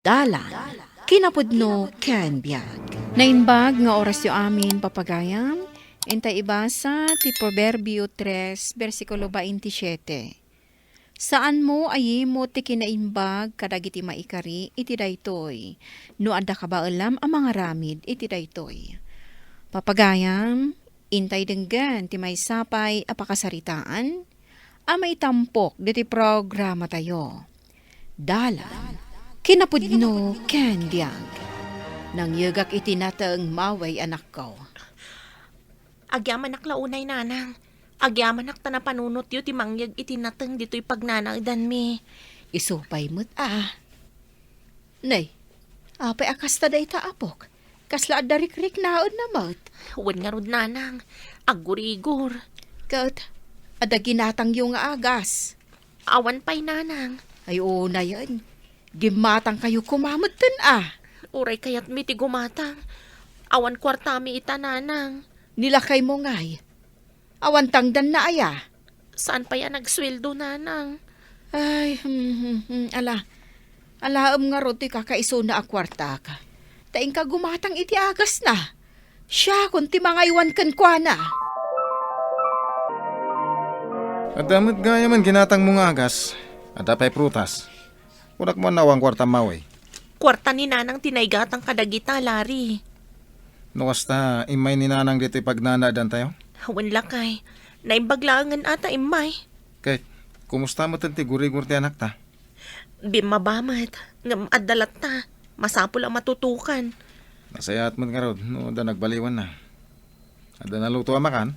Dalan, kinapudno ken biyag. Nainbag nga oras yo amin papagayam, entay ibasa ti Proverbio 3, versikulo 27. Saan mo ayimo ti kinaimbag kadagiti maikari iti daytoy, no adda ka ba alam ang mga ramid iti daytoy. Papagayam, intay denggan ti may sapay apakasaritaan, may tampok diti programa tayo. Dalan, kinapudno ken biyag. Nang yugak iti natang maway anak ko. Agyaman launay nanang. Agyaman tanapanunot yu ti mangyag iti nateng dito'y pagnanagdan mi. Isupay mo't Nay, apay akasta day taapok. Kasla adarik-rik naod na mo't. Huwag nga rod nanang. Agurigor. Kat, ada ginatang yung agas. Awan pa'y nanang. Ay na yan. Gimatang kayo kumamot Uray kayat mi ti gumatang. Awan kwarta mi ita nanang. Nilakay mo ngay. Awantang dan na aya. Saan pa yan nagsweldo nanang? Ay, alaam nga roti kakaiso na akwarta ka. Taing ka gumatang iti agas na. Siya, kunti mga iwan kan kwa na. At damit gaya man ginatang mong agas. At apay prutas. Kunak mo nawang kwarta maway. Kwarta ni nanang tinaygatang kadagita, Lari. No kasta imay ni nanang dito pagnanadan tayo. Hawan lakay. Naimbaglangan ata imay. Kahit, kumusta mo tanti guri-gur ti anak ta? Bimabamat. Ngam adalat ta. Masapol ang matutukan. Nasayat mo nga rod, no da nagbaliwan na. Ada naluto amakan?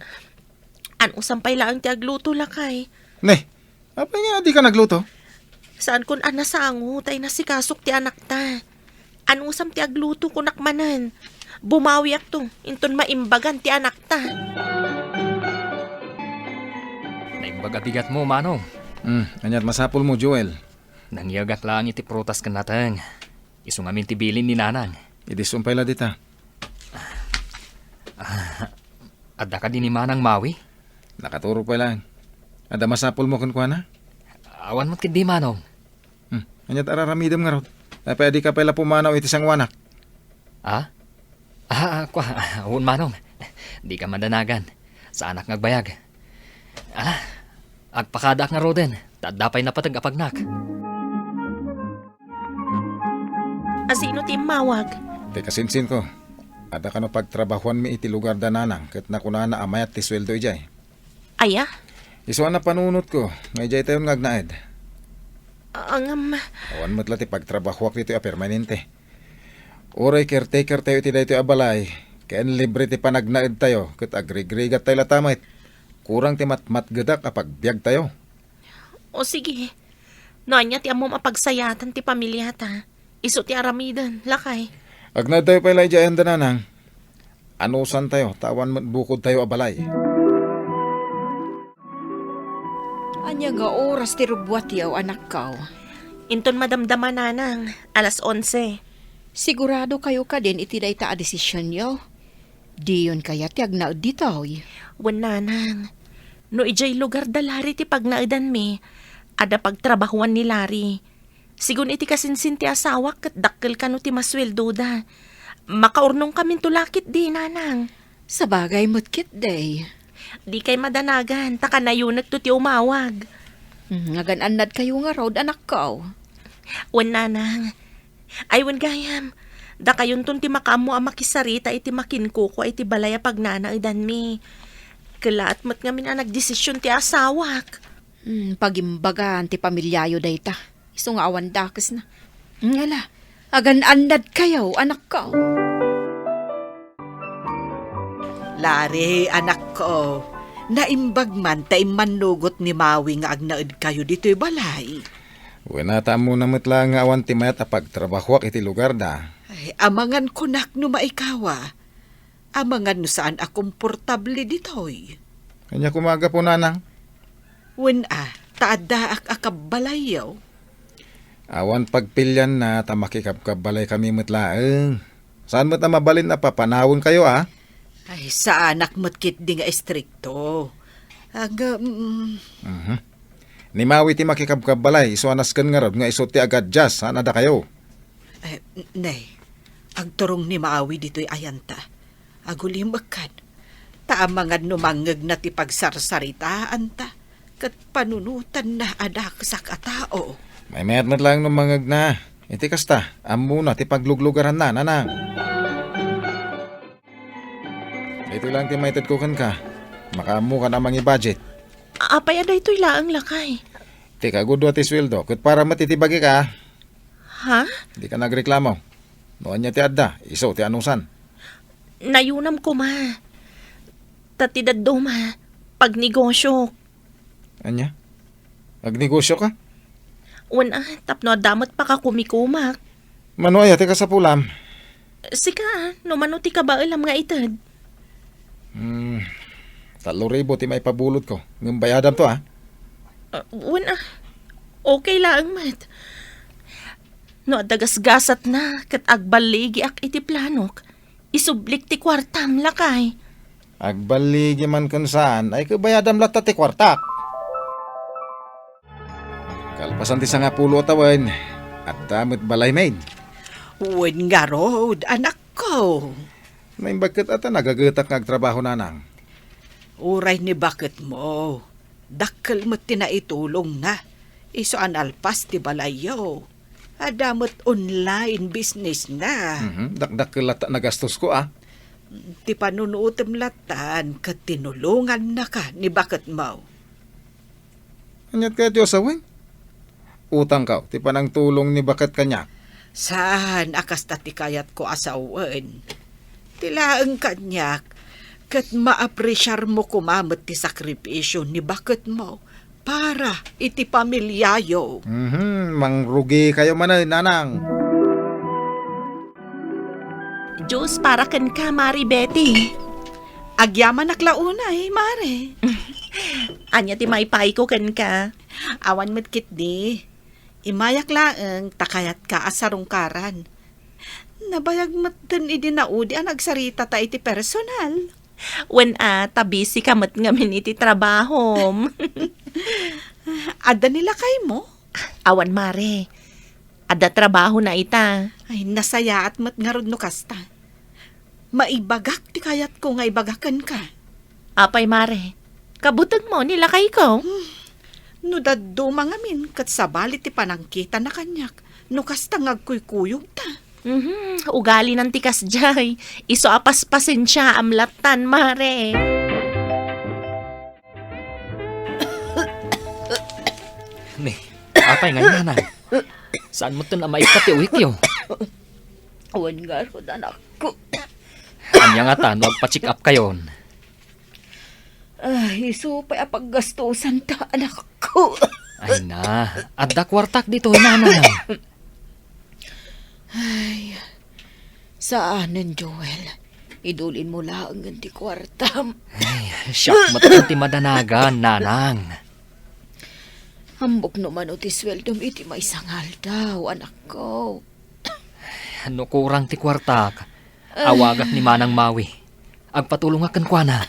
Anong sampay lang ti agluto lakay? Ne, apay nga di ka nagluto? Saan kun anasango tay nasikasok ti anak ta? Anong sam ti agluto kunak manan? Bumawi ak to, inton maimbagan ti anak ta. Naimbaga bigat mo, Manong. Anyat masapul mo, Joel. Nangyagak lang iti prutas kanatang. Isungamin ti bilin ni nanang. Idisumpay la dita. Adda ka din ni Manang Mawi? Nakaturo pa lang. Ada masapul mo kun na? Awan mo't kidi, Manong. Anyat araramidam nga rod. Pwede ka pala pumanaw iti sang wanak. Awan, Manong. Di ka madanagan. Sa anak ngagbayag. Agpakadak nga roden. Tadapay na patag apagnak. Asino ti mawag? Te kasinsin ko. Ada ka no pagtrabahuan mi iti lugar da nanang. Kat na kunana amayat ti sweldo ijay. Aya? Isuan na panunot ko. Ngay ijay tayo ngagnaed. Angam, Awan mo't lati pagtrabahuak dito permanente. Oray caretaker tayo iti dayto abalay. Kayan libre ti panagnaed tayo. Kat agrigrigat tayo latamait. Kurang ti matmatgadak apag biyag tayo. o sige. Noanya ti amom apagsayatan ti pamilya ta. Iso ti aramidan, lakay. Agnad tayo pala ijay anda nanang. Anusan tayo, tawan mo't bukod tayo abalay. Anya nga oras ti rubwat yaw anak ko. Inton madamdaman nanang, alas 11. Sigurado kayo ka din iti dayta a desisyon yaw. Diyon kaya ti agnaod ditaw. Wan nanang. No ijay lugar da Lari ti pagnaidan mi. Ada pagtrabahuan ni Lari. Sigun iti kasinsin ti asawak kat dakkel ka no ti masweldo da. Makaurnong kamin tulakit di nanang. Sa bagay mo't kit day. Di kay madanagan, taka na yun nagto ti umawag. Ngagananad kayo nga road anak ko. Wan nanang. Ay wan gayam. Da kayon ton ti makamo ang makisarita iti makinko ko iti balaya pagnanaidan mi. Kalaat mat ngamin ang nagdesisyon ti asawak. Pagimbagan ti pamilyayo dayta. Iso nga awan dakes na. Ngala, agananad kayo anak ko. Lari, anak ko, naimbag man tayo manugot ni Mawi nga agnaed kayo dito'y balay. Wenata mo na matla nga awan ti mayat apag trabahuak iti lugar da. Ay, amangan kunak no maikawa. Amangan no saan a komportable dito'y. Kanya kumaga po nanang. Wen taada ak akabalayaw. Awan pagpilyan na tamakikabkabalay kami matlaeng. Saan mo ta mabalin na papanawon kayo Ay, sa anak mo't kit di nga estrikto. Ni Mawi ti makikabkabalay, iso anas kan nga rod nga iso ti agad jas, saan ada kayo? Nay, agturong ni Maawi dito'y ayanta. Agulimakan. Taamangad numangag na ti pagsarsaritaan ta. Kat panunutan na adak sa katao. May mayat lang ng mangag na. Iti kasta, amo na ti pagluglugaran na, nanang. Ito lang ti maited ko kan ka. Makamu ka namang i-budget. Apay aday to'y laang lakay. Ti kagudo ti sweldo, kat para matitibagi ka. Ha? Di ka nagreklamo. Noon niya ti adda, iso ti anusan. Nayunam ko ma. Tatidad do ma. Pag negosyo. Anya? Agnegosyo ka? Una, tapno damot pa ka kumikumak. Manuaya ti ka sa pulam. Sika, no manuti ka ba alam nga itad? 3,000 ti may pabulot ko. Ng bayadam to, ha? Una, okay lang mat. No adagasgasat na kat agbaligi ak iti planok. Isublik ti kwartam lakay. Agbaligi man kun saan, ay kabayadam lata ti kwartak. Kalpasan ti 10 atawan, at damit balay maid. Uwan nga road, anak ko. May bakit ata nagagatak ngagtrabaho nanang. Uray ni bakit mo. Dakkel mo tinaitulong na. Iso an alpas ti balayo. Adamot online business na. Dakdak lata nagastos ko, ah. Ti panunutem latan kat tinulungan na ka ni bakit mo. Anyat ka Diyos awin? Utang ka, ti panang tulong ni bakat kanya. Saan akas ti kayat ko asawan? Tilaang kanyak kat maapresyar mo kumamot ti sakripisyo ni bakit mo para iti pamilyayo. Mangrugi kayo man nanang. Diyos para kan ka, Mari Betty. Agyaman naklauna Mare. Anya ti maipay ko kan ka. Awan met kit di. Imayak laeng takayat ka asarungkaran. Nabayag matan idinaudi ang nagsarita ta iti personal. When tabisi ka mat ngamin iti trabahom. Ada nila kay mo? Awan mare. Ada trabaho na ita. Ay nasaya at mat ngarod no kasta. Maibagak ti kayat ko nga ibagakan ka. Apay mare. Kabutag mo nila kay ko. No daddo mangamin kat sabali ti panangkita na kanyak. No kasta ngagkuykuyog ta. Ugali ng tikas jay. Iso apaspasin siya amlatan, mare. Ni, apay nga nanang. Saan mo ito na maipatiwik yo? Awan nga ro, anak ko. Anya nga tan, wag pa-check up kayon. Ay, iso pa apaggastusan ta, anak ko. Ay na, adda kwartak dito, nanang. Ay, saanan, Joel? Idulin mo lang ang ti kwartam. Ay, siyak matan ti madanagan, nanang. Hambok naman o ti sweldom iti may sangal daw, anak ko. Ano kurang ti kwartak? Awagak ni Manang Mawi. Agpatulong akan kwa na.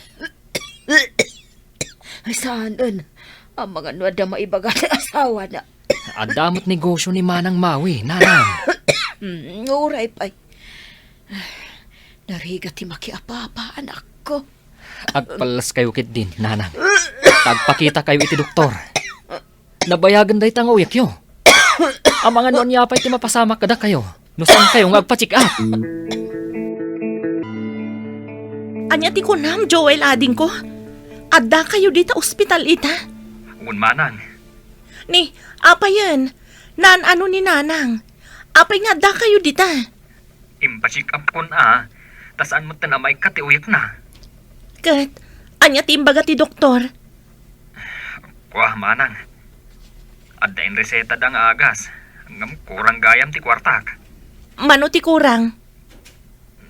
Ay, saanan? Ang mga nwada maibaga na asawa na. Adamot negosyo ni Manang Mawi, nanang. Uray pa'y. Nariga ti makiapapa, anak ko. Agpalas kayo kit din, nanang. Tagpakita kayo iti doktor. Nabayagan day tang uyak yo. Ang mga noon niya pa iti mapasama kada kayo. Nusan kayo nga agpa-check up. Anya ti kunam, Joel ading ko. Adda kayo dita ospital ita. Un manang. Ni, apa yan? Nan-ano ni nanang? Apay nga adda kayo dita. Impa-check up kon tasaan mo tanamay katiuyak na. Kat, anya ti imbaga ti doktor. Kuah manang. Adda in reseta dang agas. Ngam kurang gayam ti kwartak. Mano ti kurang?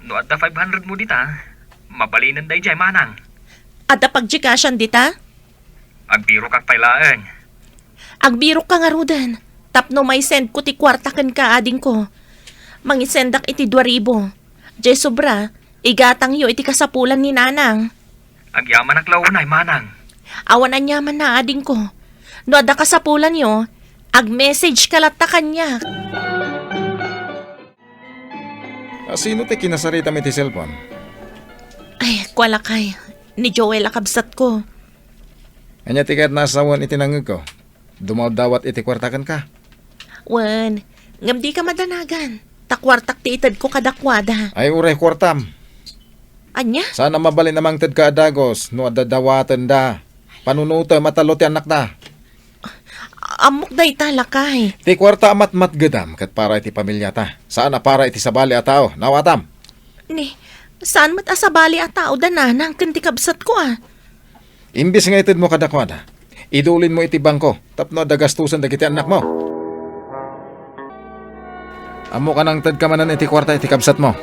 No adda 500 mo dita. Mabalinan day jay manang. Adda pagjikasyan dita? Agbiro kak pailaeng. Agbiro ka nga rudan. Tapno may send ko ti kwartakan ka ading ko. Mangisendak iti 2,000. Jay sobra, igatang yo iti kasapulan ni nanang. Agyaman ak launay manang. Awan anyaman na ading ko. No ada kasapulan yo, ag-message ka latta kanya. Sino ti kinasarita mi ti cellphone? Ay, kwala kay. Ni Joel akabsat ko. Anya ti kat nasawan iti nangag ko. Dumawdawat iti kwartakan ka. Wan, ngam di ka madanagan. Takwartak ti itad ko kadakwada. Ay uray kwartam. Anya? Sana mabalin namang tad ka adagos no adadawatan da. Panunuto matalo ti anak da. Amok day talakay. Ti kwarta amat matgadam kat para iti pamilya ta. Sana para iti sabali a tao. Nawatam. Ni, saan mat asabali a tao dananang kanti kabsat ko ah. Imbis nga itid mo kadakwada. Idulin mo iti bangko. Tapno dagastusan dagiti anak mo. Amo ka nang tad kamanan iti kwarta iti kabsat mo.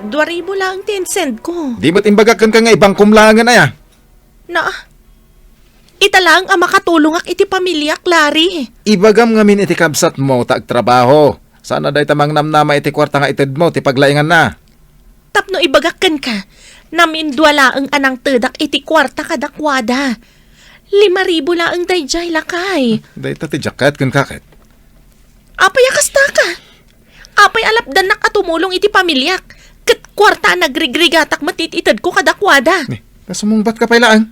2,000 lang tinsend ko. Di ba't imbagakan ka nga ibang kumlangan aya? Na, ita lang ang makatulong ak iti pamilya, Clary. Ibagam ngamin iti kabsat mo tagtrabaho. Sana day tamang namnama iti kwarta nga itid mo ti paglaingan na. Tapno ibagakan ka, namin 2 ang anang tedak iti kwarta kadakwada. 5,000 lang dayjay lakay. Day ta ti jacket kan kakit. Apay akasta ka. Apay alapdan nak atumulong iti pamilyak. Kat kwarta nagrigrigatak matititad ko kadakwada. Ni, kasumungbat ka pailaan.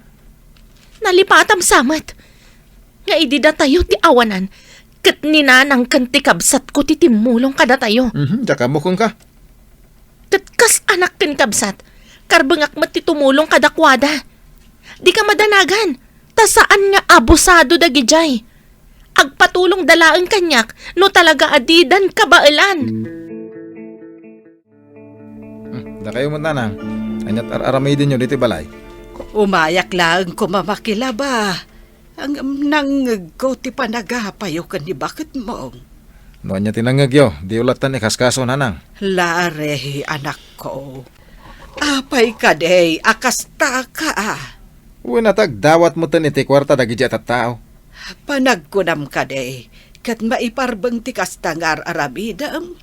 Nalipatam samat. Nga idida tayo ti awanan. Kat ninanang kanti kabsat ko ti timulong kada tayo. Jaka mo kung ka. Kat kas anak kin kabsat. Karbangak matitumulong kadakwada. Di ka madanagan. Ta saan nga abusado dagijay. Agpatulong dalaan kanyak no talaga adidan kabailan. Da kayo mo nanang. Anyat aramay din nyo dito balay. Umayak lang kumamakila ba? Ang nangag ko ti panagapayo ka ni bakit mo? No anya tinangagyo. Di ulatan ikaskaso nanang. Larehi anak ko. Apay ka day, akasta ka ah. Uy natag dawat mo tan iti kwarta dagiti at tao. Panagkunam ka day, kat maiparbang ti kastangar arabidam.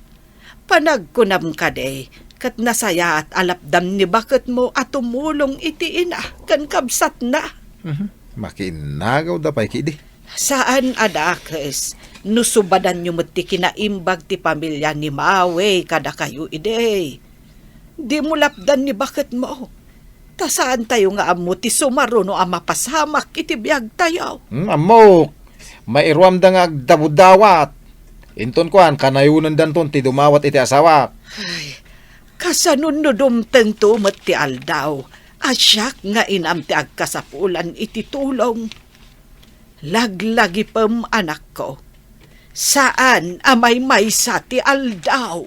Panagkunam ka day, kat nasaya at alapdam ni bakit mo at tumulong iti ina kan kabsat na. Makinagaw da pa'y kidi. Saan adakes, nusubadan nyo mo ti kinaimbag ti pamilya ni Mawe kada kayo ide. Di mo lapdan ni bakit mo. Ta saan tayo nga amo ti sumaro no ama pasamak iti biyag tayo. Amok, mairuam da nga agdabudawat. Inton kuan, kanayunan danton ti dumawat iti asawa. Ay, kasanunudom tento met ti aldaw. Asyak nga inam ti agkasapulan iti tulong. Laglagi pem anak ko. Saan amay maysa ti aldaw?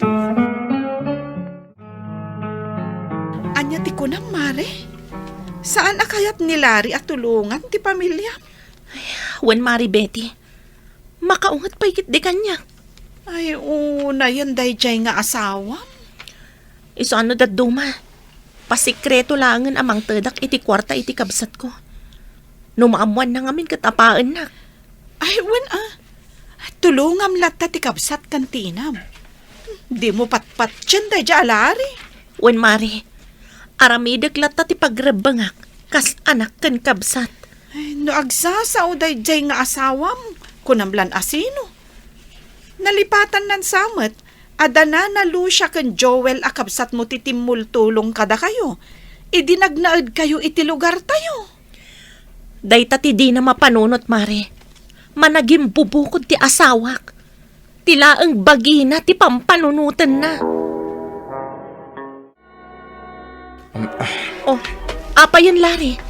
Anya ti kunam, Mare? Saan akayat ni Larry at tulungan ti pamilya? Wan Mari Betty. Makaungat pa ikit di kanya. Ay, una yan dayjay nga asawa. Iso ano daduma. Pasikreto langan amang tedak iti kwarta iti kabsat ko. Numaamuan na ngamin katapaan na. Ay, tulungam lata ti kabsat kantinam. Di mo patpat dyan dayjay alari. Wan Mari. Aramidag lata ti pagrebangak. Kas anak kan kabsat. Ay, no agsasaw dayjay nga asawam. Kunamlan asino. Nalipatan nan samet. Adana na Lucia kan Joel akabsat mo titimul tulong kada kayo. Idinagnaad kayo iti lugar tayo. Dayta ti di na mapanunot, Mare. Managim bubukod ti asawak. Tila ang bagina ti pampanunutan na. Oh, apa yan, Larry?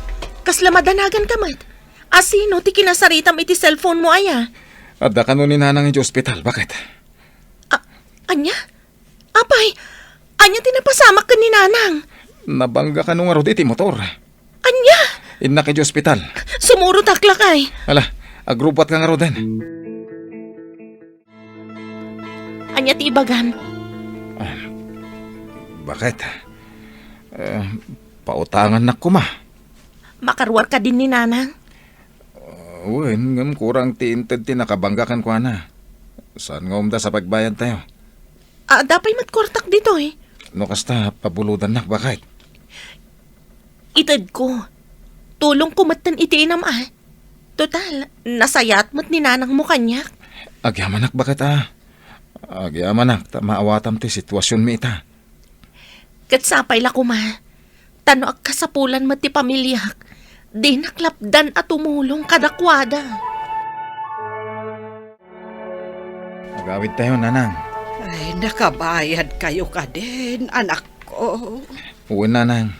Kasla madanagan ka mat. Asino ti kinasaritam iti cellphone mo aya? Adda ka nun ni nanang iti ospital. Bakit? Anya? Apay, anya tinapasamak ka ni nanang? Nabangga ka nung arod iti motor. Anya? Inak iti ospital. Sumuro takla kay. Ala, agrupat ka nga roden. Anya ti ibagan? Bakit? Pautangan na kuma. Makarwar ka din ni nanang? Uwin, ngam kurang tiinted tinakabanggakan ko na. Saan nga umda sa pagbayan tayo? Dapay matkortak dito eh. No kasta, pabuludan na, bakit? Itad ko. Tulong kumatan iti inam ah. Total, nasayat mo't ni nanang mo kanyak. Agyamanak, bakit Agyamanak, maawatam ti sitwasyon mi ita. Kat sapay la kuma. Tano ak kasapulan mo ti pamilyak. Di naklapdan at tumulong kadakwada. Magawid tayo, nanang. Ay, nakabayad kayo ka din, anak ko. Oo, nanang.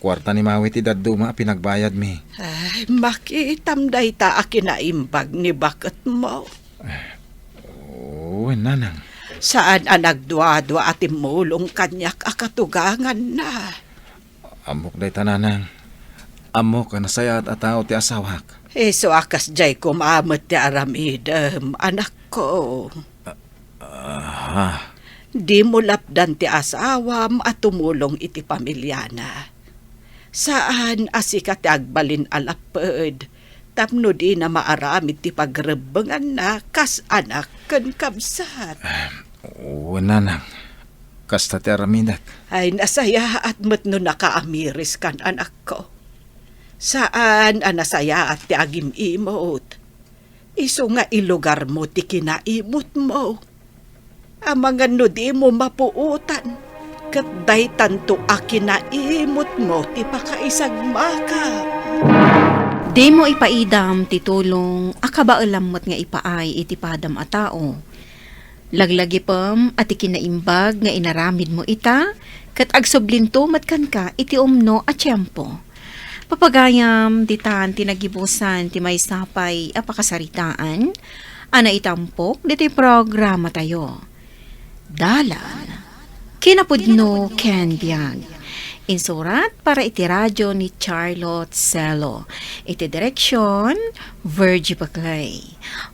Kwarta ni Mawi ti daduma pinagbayad mi. Ay, makitamday ta akinaimbag ni bakit mo. Oo, nanang. Saan ang nagdwa-dwa at imulong kanyak akatugangan na. Amok day ta, nanang. Amok ang nasayat at tao ti asawak. So akas jay kumamot ti aramidem, anak ko. Di mo lapdan ti asawam at tumulong iti pamilyana. Saan asika ti agbalin alapod, tapno di na maaramid ti pagrebengan na kas anak ken kabsat. Oo, nanang. Kasta ti aramidak. Ay nasaya at met no nakaamiris kan anak ko. Saan ang nasaya at ti agim-imot? Iso nga ilugar mo ti kinaimot mo. Amangan no di mo mapuutan. Kat day tanto akinaimot mo ti pakaisagmaka. Di mo ipaidam ti tulong akabaalamot nga ipaay iti padam a tao. Laglagi pam at ikinaimbag nga inaramid mo ita, kat agsublinto matkan ka iti umno a tiyempo. Papagayam ditan tinagibusan ti may sapay apakasaritaan, ana itampok diti programa tayo. Dalan, kinapudno Ken Biag. Insurat para iti radyo ni Charlotte Celo. Iti direksyon, Virgie Baclay.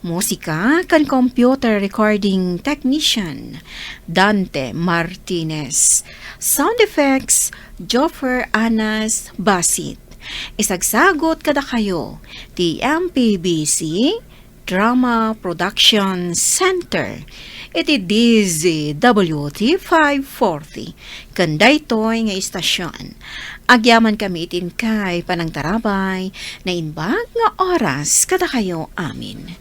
Musika kan computer recording technician, Dante Martinez. Sound effects, Joffer Anas Basit. Isagsagot kada kayo, ti MPBC Drama Production Center. Iti DZWT 540. Kandaytoy nga istasyon. Agyaman kami itin kay panangtarabay na inbag nga oras kada kayo amin.